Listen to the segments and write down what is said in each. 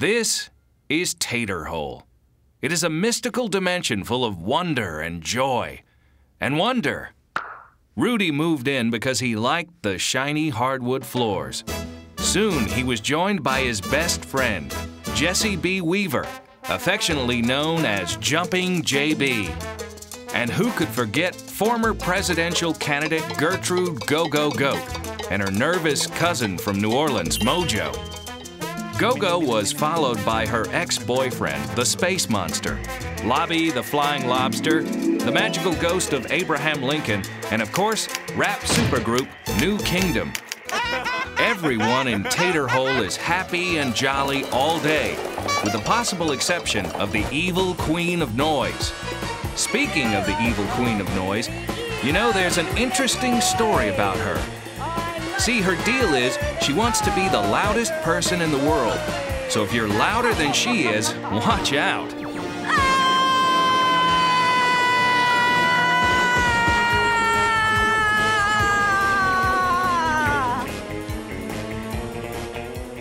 This is TaterHole. It is a mystical dimension full of wonder and joy. And wonder. Rudy moved in because he liked the shiny hardwood floors. Soon he was joined by his best friend, Jesse B. Weaver, affectionately known as Jumping JB. And who could forget former presidential candidate Gertrude GoGo Goat and her nervous cousin from New Orleans, Mojo. GoGo was followed by her ex-boyfriend, the Space Monster, Lobby the Flying Lobster, the magical ghost of Abraham Lincoln, and of course, rap supergroup New Kingdom. Everyone in TaterHole is happy and jolly all day, with the possible exception of the evil Queen of Noise. Speaking of the evil Queen of Noise, you know there's an interesting story about her. See, her deal is she wants to be the loudest person in the world. So if you're louder than she is, watch out.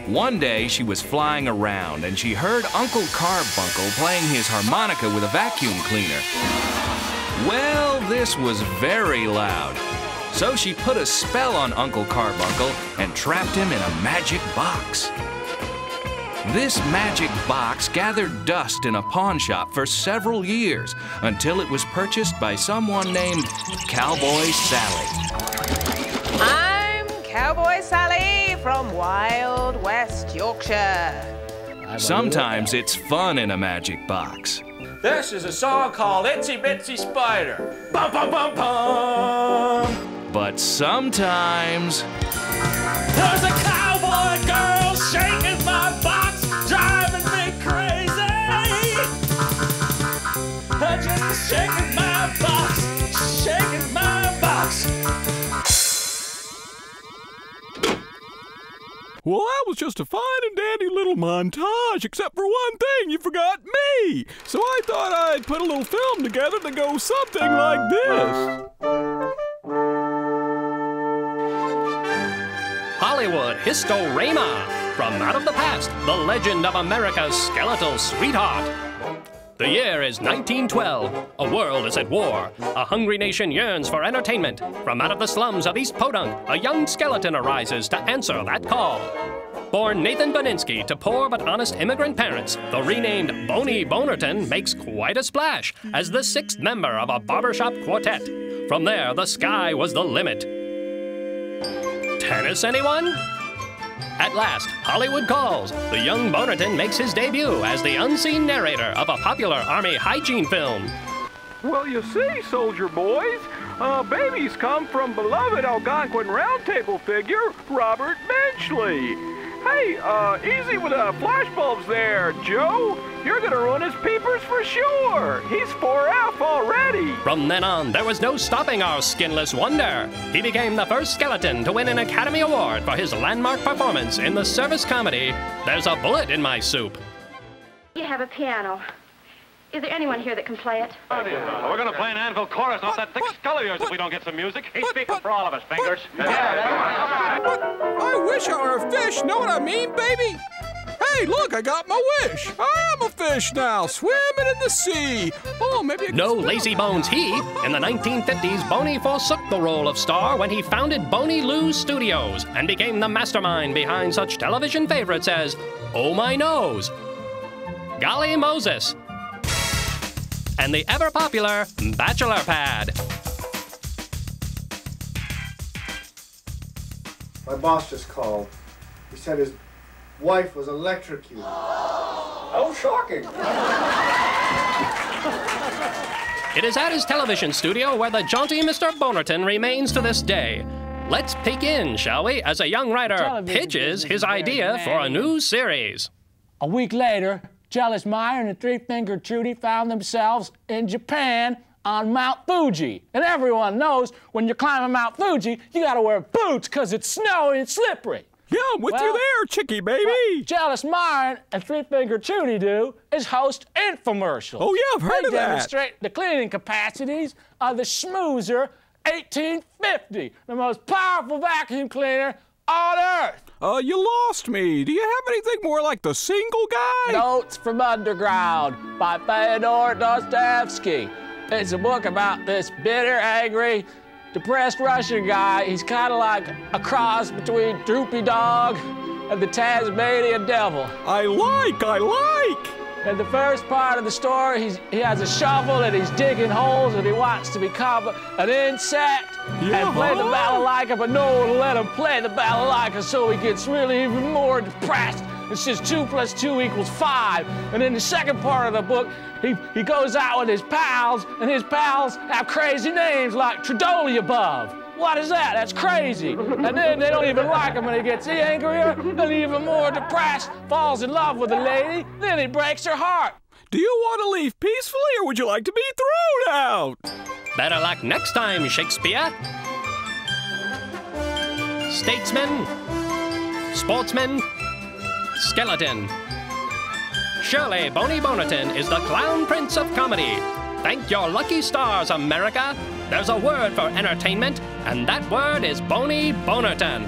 One day she was flying around and she heard Uncle Carbuncle playing his harmonica with a vacuum cleaner. Well, this was very loud. So she put a spell on Uncle Carbuncle and trapped him in a magic box. This magic box gathered dust in a pawn shop for several years until it was purchased by someone named Cowboy Sally. I'm Cowboy Sally from Wild West Yorkshire. Sometimes it's fun in a magic box. This is a song called Itsy Bitsy Spider. Bum, bum, bum, bum. But sometimes there's a cowboy girl shaking my box, driving me crazy. Just shaking my box, shaking my box. Well, that was just a fine and dandy little montage, except for one thing, you forgot me. So I thought I'd put a little film together to go something like this. Hollywood Historama. From out of the past, the legend of America's skeletal sweetheart. The year is 1912. A world is at war. A hungry nation yearns for entertainment. From out of the slums of East Podunk, a young skeleton arises to answer that call. Born Nathan Boninsky to poor but honest immigrant parents, the renamed Boney Bonerton makes quite a splash as the sixth member of a barbershop quartet. From there, the sky was the limit. Tennis, anyone? At last, Hollywood calls. The young Bonerton makes his debut as the unseen narrator of a popular Army hygiene film. Well, you see, soldier boys, babies come from beloved Algonquin Round Table figure, Robert Benchley. Hey, easy with the flashbulbs there, Joe. You're gonna ruin his peepers for sure. He's 4F already. From then on, there was no stopping our skinless wonder. He became the first skeleton to win an Academy Award for his landmark performance in the service comedy, There's a Bullet in My Soup. You have a piano. Is there anyone here that can play it? We're going to play an anvil chorus off that thick skull of yours if we don't get some music. He's speaking for all of us, Fingers. I wish I were a fish, know what I mean, baby? Hey, look, I got my wish. I'm a fish now, swimming in the sea. Oh, maybe I can No lazy bones he. In the 1950s, Boney forsook the role of star when he founded Boney Lou's Studios and became the mastermind behind such television favorites as Oh My Nose, Golly Moses, and the ever-popular Bachelor Pad. My boss just called. He said his wife was electrocuted. How shocking. It is at his television studio where the jaunty Mr. Bonerton remains to this day. Let's peek in, shall we, as a young writer pitches his idea for a new series. A week later, Jealous Meyer and the Three-Fingered Trudy found themselves in Japan on Mount Fuji. And everyone knows when you're climbing Mount Fuji, you gotta wear boots because it's snowy and slippery. Yeah, I'm with you there, chickie baby. What Jealous Meyer and Three-Fingered Trudy do is host infomercials. Oh yeah, I've heard of that. They demonstrate the cleaning capacities of the Schmoozer 1850, the most powerful vacuum cleaner on earth? You lost me. Do you have anything more like The Single Guy? Notes from Underground by Fyodor Dostoevsky. It's a book about this bitter, angry, depressed Russian guy. He's kind of like a cross between Droopy Dog and the Tasmanian Devil. I like. In the first part of the story, he has a shovel and he's digging holes and he wants to become an insect and play the balalaika, but no one will let him play the balalaika, so he gets really even more depressed. It's just 2 + 2 = 5. And in the second part of the book, he goes out with his pals, and his pals have crazy names like Tridoliabove. What is that? That's crazy. And then they don't even like him, and he gets angrier and even more depressed, falls in love with a lady, then he breaks her heart. Do you want to leave peacefully, or would you like to be thrown out? Better luck next time, Shakespeare. Statesman, sportsman, skeleton. Surely Boney Bonerton is the clown prince of comedy. Thank your lucky stars, America. There's a word for entertainment, and that word is Boney Bonerton.